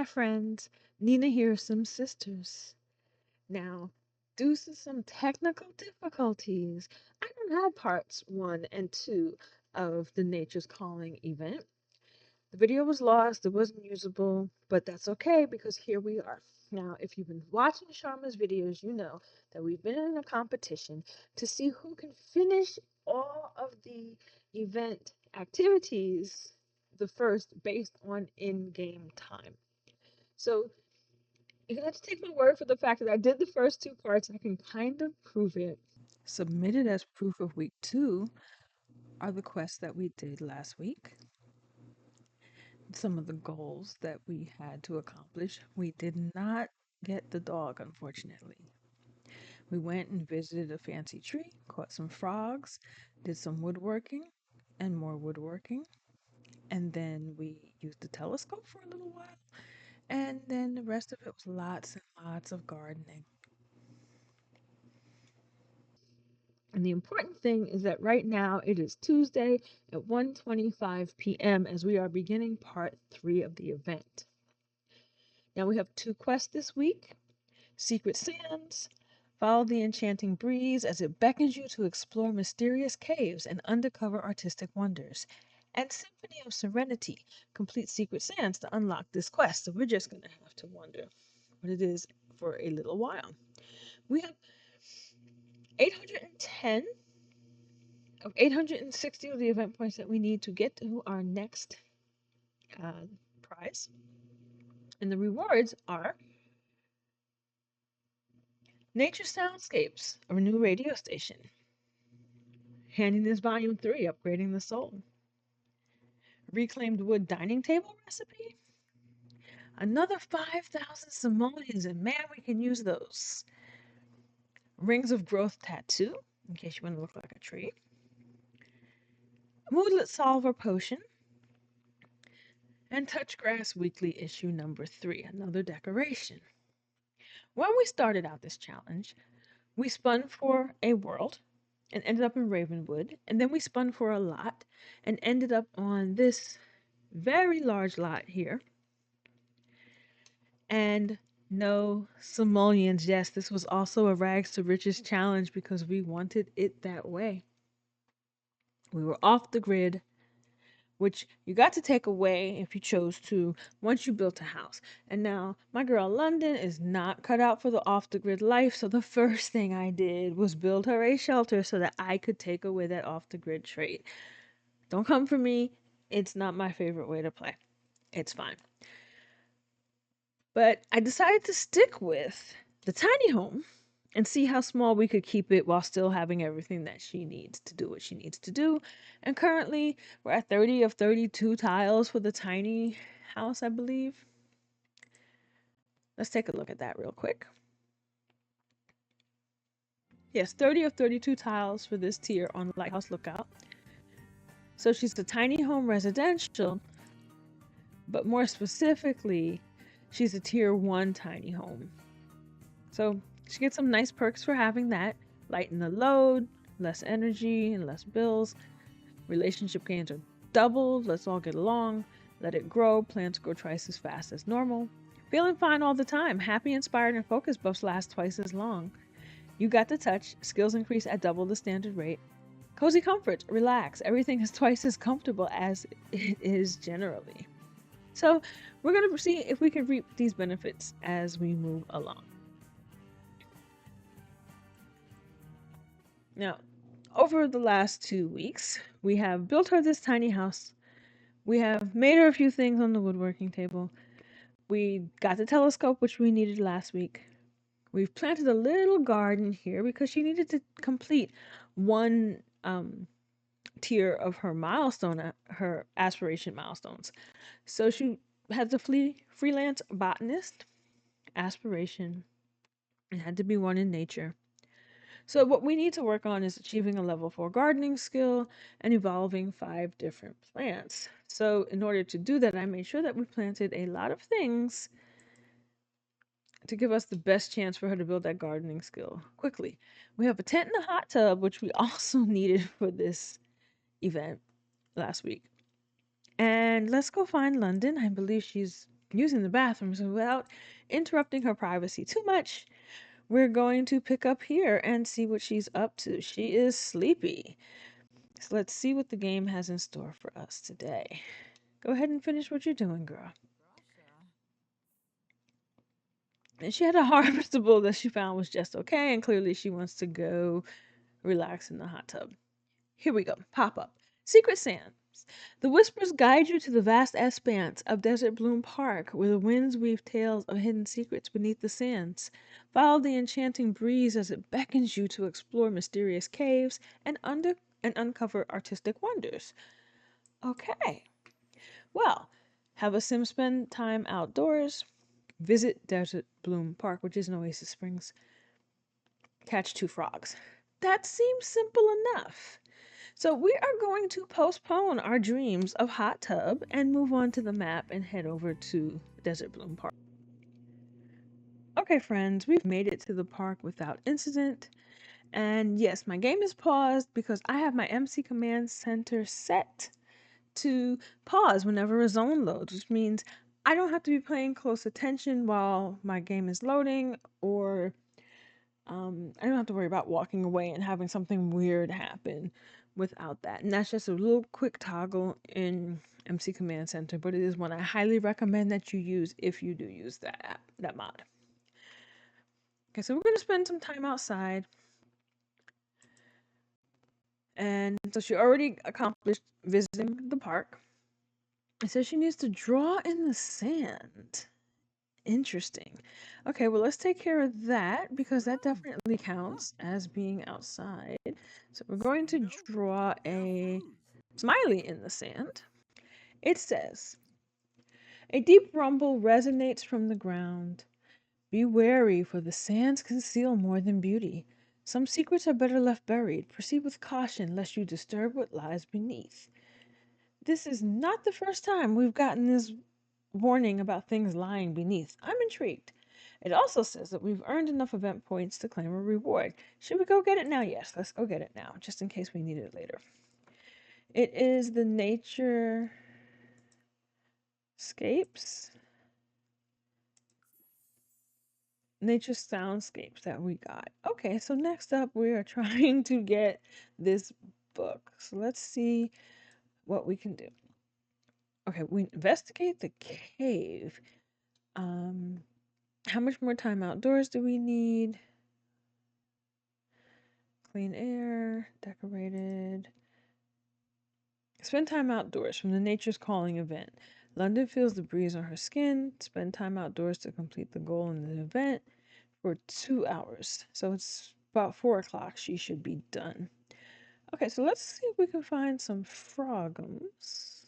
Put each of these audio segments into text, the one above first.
Hi, friends. Nina here, some sisters. Now, due to some technical difficulties, I don't have parts one and two of the Nature's Calling event. The video was lost, it wasn't usable, but that's okay because here we are. Now, if you've been watching Sharma's videos, you know that we've been in a competition to see who can finish all of the event activities the first based on in-game time. So you're gonna have to take my word for the fact that I did the first two parts. I can kind of prove it. Submitted as proof of week 2 are the quests that we did last week. Some of the goals that we had to accomplish. We did not get the dog, unfortunately. We went and visited a fancy tree, caught some frogs, did some woodworking and more woodworking, and then we used the telescope for a little while, and then the rest of it was lots and lots of gardening. And the important thing is that right now it is Tuesday at 1:25 p.m. as we are beginning part 3 of the event. Now we have two quests this week. Secret Sands. Follow the enchanting breeze as it beckons you to explore mysterious caves and undercover artistic wonders. And Symphony of Serenity. Complete Secret Sands to unlock this quest. So we're just going to have to wonder what it is for a little while. We have 810 of 860 of the event points that we need to get to our next prize. And the rewards are Nature Soundscapes, a new radio station. Handiness Volume 3, Upgrading the Soul. Reclaimed wood dining table recipe. Another 5,000 simoleons, and man, we can use those. Rings of Growth tattoo, in case you want to look like a tree. Moodlet Solver potion. And Touchgrass Weekly issue number 3, another decoration. When we started out this challenge, we spun for a world and ended up in Ravenwood, and then we spun for a lot and ended up on this very large lot here. And no simoleons. Yes, this was also a rags to riches challenge because we wanted it that way. We were off the grid, which you got to take away if you chose to once you built a house. And now my girl Londyn is not cut out for the off the grid life, so the first thing I did was build her a shelter so that I could take away that off the grid trait. Don't come for me. It's not my favorite way to play. It's fine. But I decided to stick with the tiny home and see how small we could keep it while still having everything that she needs to do what she needs to do. And currently, we're at 30 of 32 tiles for the tiny house, I believe. Let's take a look at that real quick. Yes, 30 of 32 tiles for this tier on Lighthouse Lookout. So she's the tiny home residential, but more specifically, she's a tier 1 tiny home. So she gets some nice perks for having that. Lighten the load, less energy, and less bills. Relationship gains are doubled. Let's all get along. Let it grow. Plants grow twice as fast as normal. Feeling fine all the time. Happy, inspired, and focus buffs last twice as long. You got the touch. Skills increase at double the standard rate. Cozy comfort. Relax. Everything is twice as comfortable as it is generally. So we're going to see if we can reap these benefits as we move along. Now, over the last 2 weeks, we have built her this tiny house. We have made her a few things on the woodworking table. We got the telescope, which we needed last week. We've planted a little garden here because she needed to complete one tier of her milestone, her aspiration milestones. So she has the freelance botanist aspiration. It had to be one in nature. So what we need to work on is achieving a level 4 gardening skill and evolving 5 different plants. So in order to do that, I made sure that we planted a lot of things to give us the best chance for her to build that gardening skill quickly. We have a tent and a hot tub, which we also needed for this event last week. And let's go find Londyn. I believe she's using the bathroom. So without interrupting her privacy too much, we're going to pick up here and see what she's up to. She is sleepy. So let's see what the game has in store for us today. Go ahead and finish what you're doing, girl. And she had a harvestable that she found was just okay, and clearly she wants to go relax in the hot tub. Here we go. Pop up. Secret Sands. The whispers guide you to the vast expanse of Desert Bloom Park, where the winds weave tales of hidden secrets beneath the sands. Follow the enchanting breeze as it beckons you to explore mysterious caves and uncover artistic wonders. Okay. Well, have a sim spend time outdoors. Visit Desert Bloom Park, which is in Oasis Springs. Catch two frogs. That seems simple enough. So we are going to postpone our dreams of hot tub and move on to the map and head over to Desert Bloom Park. Okay, friends, we've made it to the park without incident. And yes, my game is paused because I have my MC Command Center set to pause whenever a zone loads, which means I don't have to be paying close attention while my game is loading, or I don't have to worry about walking away and having something weird happen without that. And that's just a little quick toggle in MC Command Center, but it is one I highly recommend that you use if you do use that mod. Okay, so we're going to spend some time outside. And so she already accomplished visiting the park. It says she needs to draw in the sand. Interesting. Okay, well, let's take care of that because that definitely counts as being outside. So we're going to draw a smiley in the sand. It says, a deep rumble resonates from the ground. Be wary, for the sands conceal more than beauty. Some secrets are better left buried. Proceed with caution, lest you disturb what lies beneath. This is not the first time we've gotten this warning about things lying beneath. I'm intrigued. It also says that we've earned enough event points to claim a reward. Should we go get it now? Yes, let's go get it now, just in case we need it later. It is the nature soundscapes that we got. Okay, so next up we are trying to get this book. So let's see what we can do. Okay, we investigate the cave. How much more time outdoors do we need? Clean air, decorated. Spend time outdoors from the Nature's Calling event. Londyn feels the breeze on her skin. Spend time outdoors to complete the goal in the event for 2 hours. So it's about 4 o'clock. She should be done. Okay, so let's see if we can find some frogums.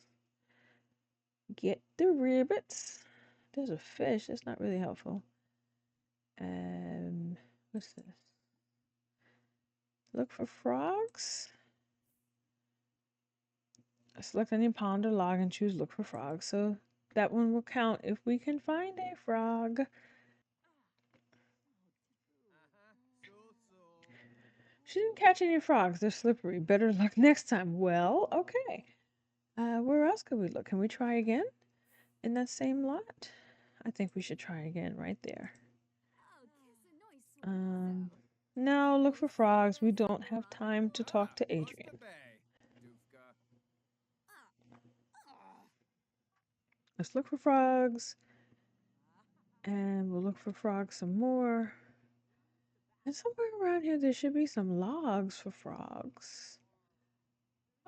Get the ribbits. There's a fish. That's not really helpful. What's this? Look for frogs. Select any pond or log and choose look for frogs. So that one will count if we can find a frog. She didn't catch any frogs. They're slippery. Better luck next time. Well, okay. Where else could we look? Can we try again in that same lot? I think we should try again right there. No, look for frogs. We don't have time to talk to Adrian. Let's look for frogs. And we'll look for frogs some more. And somewhere around here there should be some logs for frogs.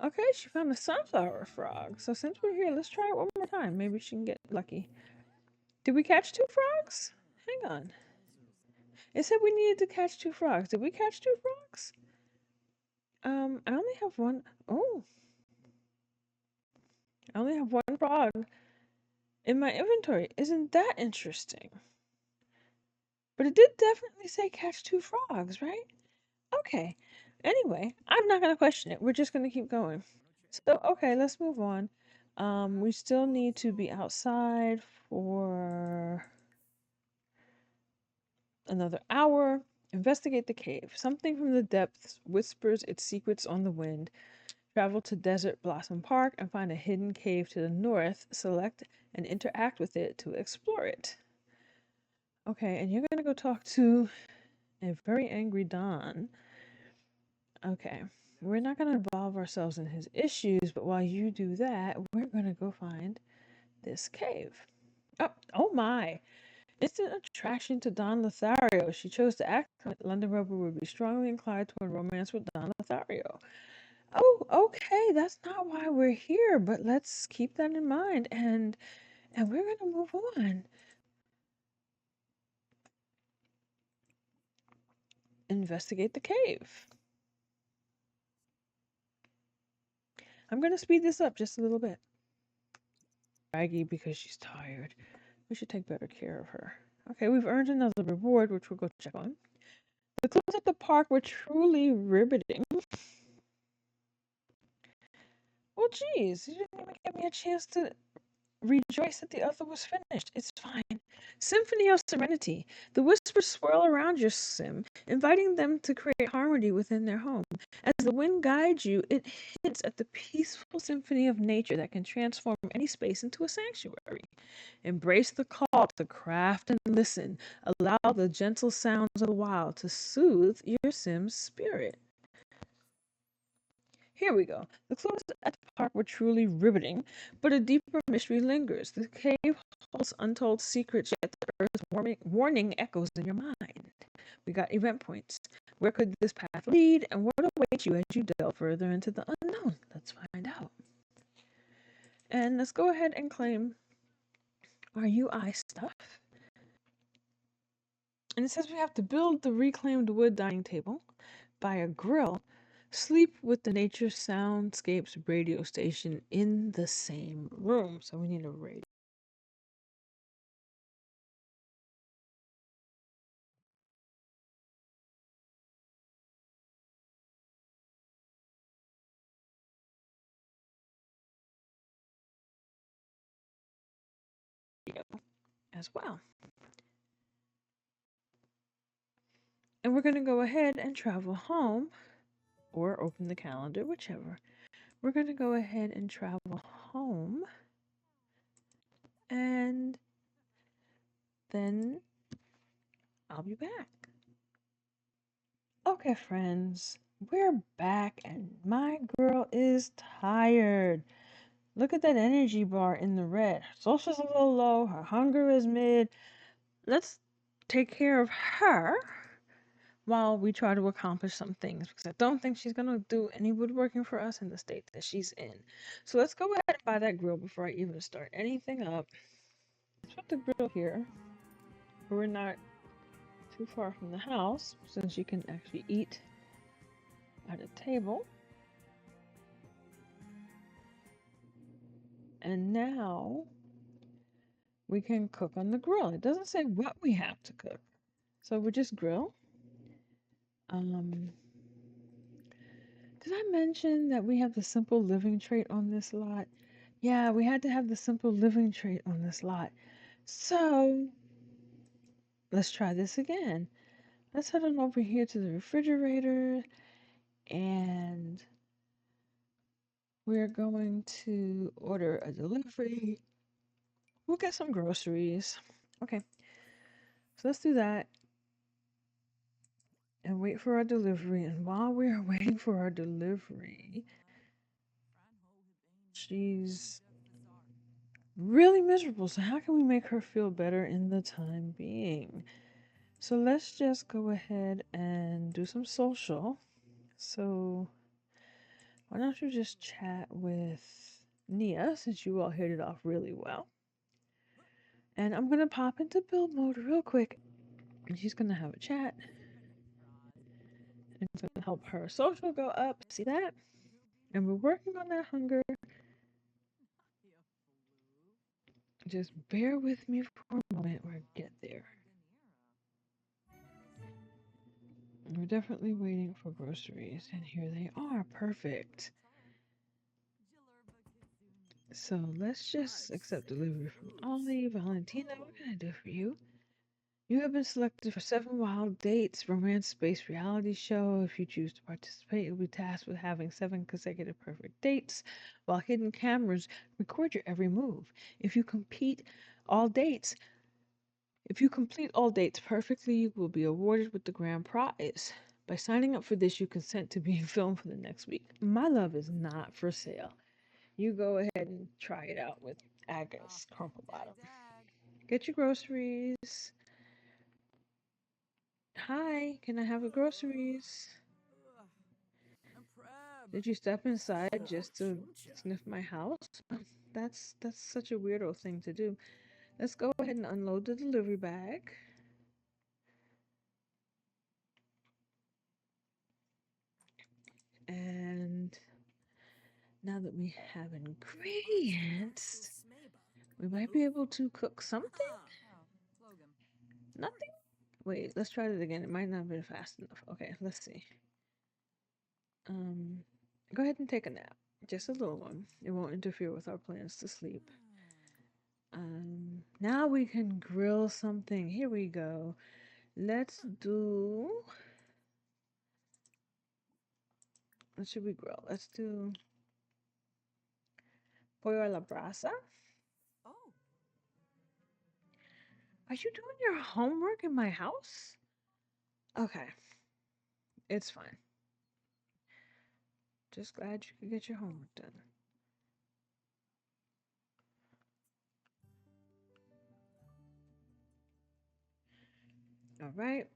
Okay, she found a sunflower frog. So since we're here, let's try it one more time. Maybe she can get lucky. Did we catch 2 frogs? Hang on. It said we needed to catch 2 frogs. Did we catch 2 frogs? I only have one. Oh. I only have 1 frog in my inventory. Isn't that interesting? But it did definitely say catch 2 frogs, right? Okay. Anyway, I'm not going to question it. We're just going to keep going. So, okay, let's move on. We still need to be outside for another hour. Investigate the cave. Something from the depths whispers its secrets on the wind. Travel to Desert Blossom Park and find a hidden cave to the north. Select and interact with it to explore it. Okay, and you're gonna go talk to a very angry Don. Okay, we're not gonna involve ourselves in his issues, but while you do that, we're gonna go find this cave. Oh my! Instant attraction to Don Lothario. She chose to act like London Rover would be strongly inclined toward romance with Don Lothario. Oh, okay, that's not why we're here, but let's keep that in mind and we're gonna move on. Investigate the cave. I'm gonna speed this up just a little bit. Raggy because she's tired. We should take better care of her. Okay, we've earned another reward, which we'll go check on. The clues at the park were truly riveting. Well, geez, you didn't even give me a chance to rejoice that the other was finished. It's fine. Symphony of Serenity. The whispers swirl around your sim, inviting them to create harmony within their home. As the wind guides you, it hints at the peaceful symphony of nature that can transform any space into a sanctuary. Embrace the call to craft and listen. Allow the gentle sounds of the wild to soothe your sim's spirit. Here we go. The clues at the park were truly riveting, but a deeper mystery lingers. The cave holds untold secrets, yet the earth's warning echoes in your mind. We got event points. Where could this path lead, and what awaits you as you delve further into the unknown? Let's find out. And let's go ahead and claim our UI stuff. And it says we have to build the reclaimed wood dining table, buy a grill, sleep with the nature soundscapes radio station in the same room. So we need a radio. As well. And we're going to go ahead and travel home or open the calendar, whichever. We're going to go ahead and travel home and then I'll be back. Okay, friends, we're back and my girl is tired. Look at that energy bar in the red. Her social's a little low, her hunger is mid. Let's take care of her while we try to accomplish some things because I don't think she's going to do any woodworking for us in the state that she's in. So let's go ahead and buy that grill before I even start anything up. Let's put the grill here. We're not too far from the house since you can actually eat at a table. And now we can cook on the grill. It doesn't say what we have to cook. So we just grill. Did I mention that we have the simple living trait on this lot? Yeah, we had to have the simple living trait on this lot. So let's try this again. Let's head on over here to the refrigerator and we're going to order a delivery. We'll get some groceries. Okay, so let's do that and wait for our delivery. And while we're waiting for our delivery, she's really miserable. So how can we make her feel better in the time being? So let's just go ahead and do some social. So why don't you just chat with Nia since you all hit it off really well. And I'm gonna pop into build mode real quick. And she's gonna have a chat. And it's gonna help her social go up. See that? And we're working on that hunger. Just bear with me for a moment or get there. We're definitely waiting for groceries, and here they are. Perfect. So let's just accept delivery from Ollie. Valentina, what can I do for you? You have been selected for 7 wild dates, romance based reality show. If you choose to participate, you'll be tasked with having 7 consecutive perfect dates, while hidden cameras record your every move. If you compete all dates, if you complete all dates perfectly, you will be awarded with the grand prize. By signing up for this, you consent to being filmed for the next week. My love is not for sale. You go ahead and try it out with Agnes Crumple Bottom. Get your groceries. Hi, can I have the groceries? Did you step inside just to sniff my house? That's such a weirdo thing to do. Let's go ahead and unload the delivery bag. And now that we have ingredients, we might be able to cook something? Nothing? Wait, let's try it again. It might not have been fast enough. Okay, let's see. Um, Go ahead and take a nap. Just a little one. It won't interfere with our plans to sleep. Now we can grill something. Here we go. Let's do. What should we grill? Let's do pollo a la brasa. Are you doing your homework in my house? Okay, it's fine. Just glad you could get your homework done. All right.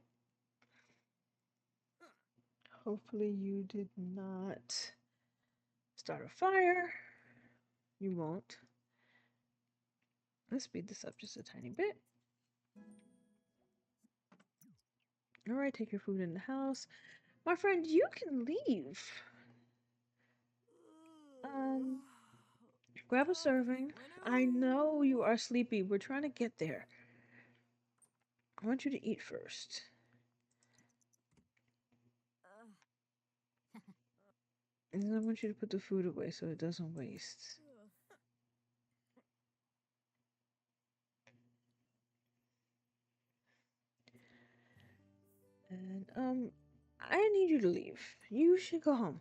Hopefully you did not start a fire. You won't. Let's speed this up just a tiny bit. All right, take your food in the house. My friend, you can leave. Um, Grab a serving. I know you are sleepy. We're trying to get there. I want you to eat first. And then I want you to put the food away so it doesn't waste. And I need you to leave. You should go home.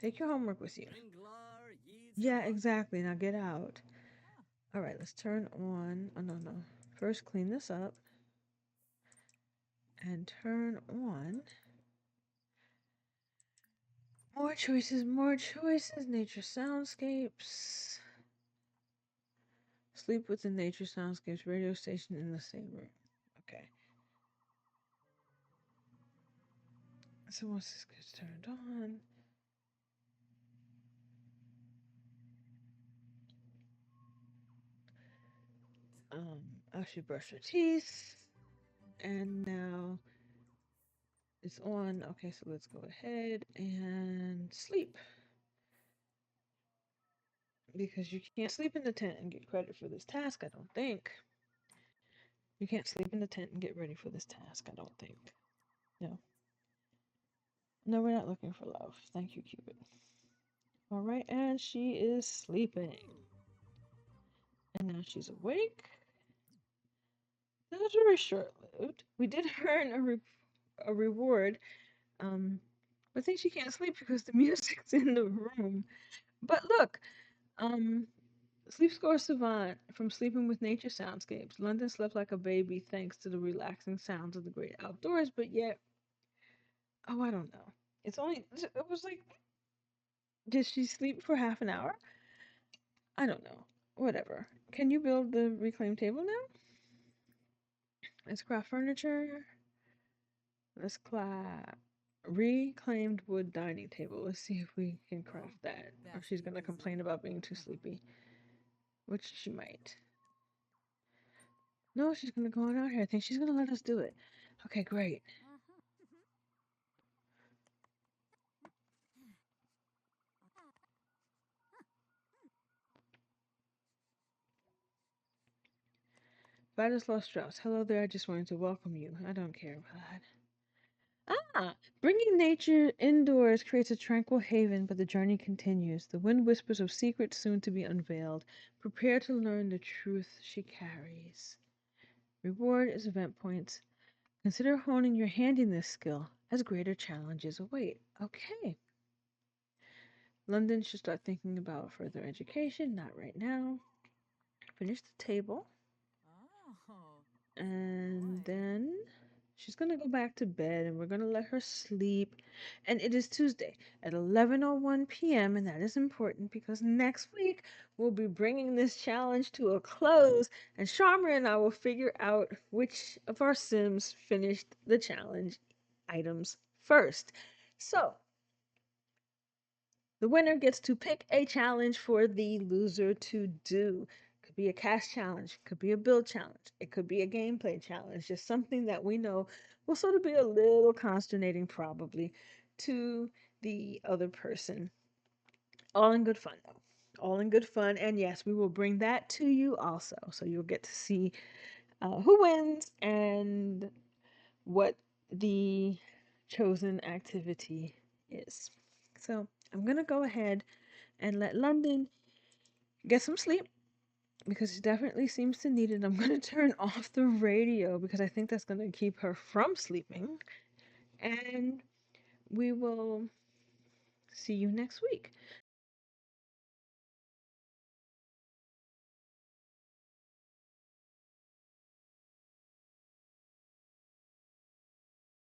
Take your homework with you. Yeah, exactly. Now get out. All right, let's turn on. Oh, no, no. First, clean this up. And turn on. More choices, more choices. Nature soundscapes. Sleep with the nature soundscapes radio station in the same room. Okay. So once this gets turned on, she brushed her teeth, and now it's on. Okay, so let's go ahead and sleep. Because you can't sleep in the tent and get credit for this task, I don't think. You can't sleep in the tent and get ready for this task, I don't think. No. No, we're not looking for love. Thank you, Cupid. Alright, and she is sleeping. And now she's awake. That was very short-lived. We did earn a reward. I think she can't sleep because the music's in the room. But look, sleep score savant from Sleeping with Nature Soundscapes. Londyn slept like a baby thanks to the relaxing sounds of the great outdoors, but yet, oh, I don't know. It was like, did she sleep for half an hour? I don't know. Whatever. Can you build the reclaimed table now? Let's craft furniture. Let's clap. Reclaimed wood dining table. Let's see if we can craft that. Or she's gonna complain about being too sleepy. Which she might. No, she's gonna go on out here. I think she's gonna let us do it. Okay, great. Vladislav Strauss. Hello there. I just wanted to welcome you. I don't care, Vlad. Bringing nature indoors creates a tranquil haven, but the journey continues. The wind whispers of secrets soon to be unveiled. Prepare to learn the truth she carries. Reward is event points. Consider honing your handiness skill as greater challenges await. Okay. Londyn should start thinking about further education, not right now. Finish the table. Oh, And boy. then she's going to go back to bed and we're going to let her sleep. And it is Tuesday at 11:01 p.m. And that is important because next week we'll be bringing this challenge to a close. And Sharma and I will figure out which of our Sims finished the challenge items first. So the winner gets to pick a challenge for the loser to do. Could be a cast challenge, could be a build challenge, it could be a gameplay challenge, just something that we know will sort of be a little consternating, probably, to the other person. All in good fun, though. All in good fun. And yes, we will bring that to you also. So you'll get to see who wins and what the chosen activity is. So I'm going to go ahead and let Londyn get some sleep because she definitely seems to need it. I'm going to turn off the radio because I think that's going to keep her from sleeping. And we will see you next week.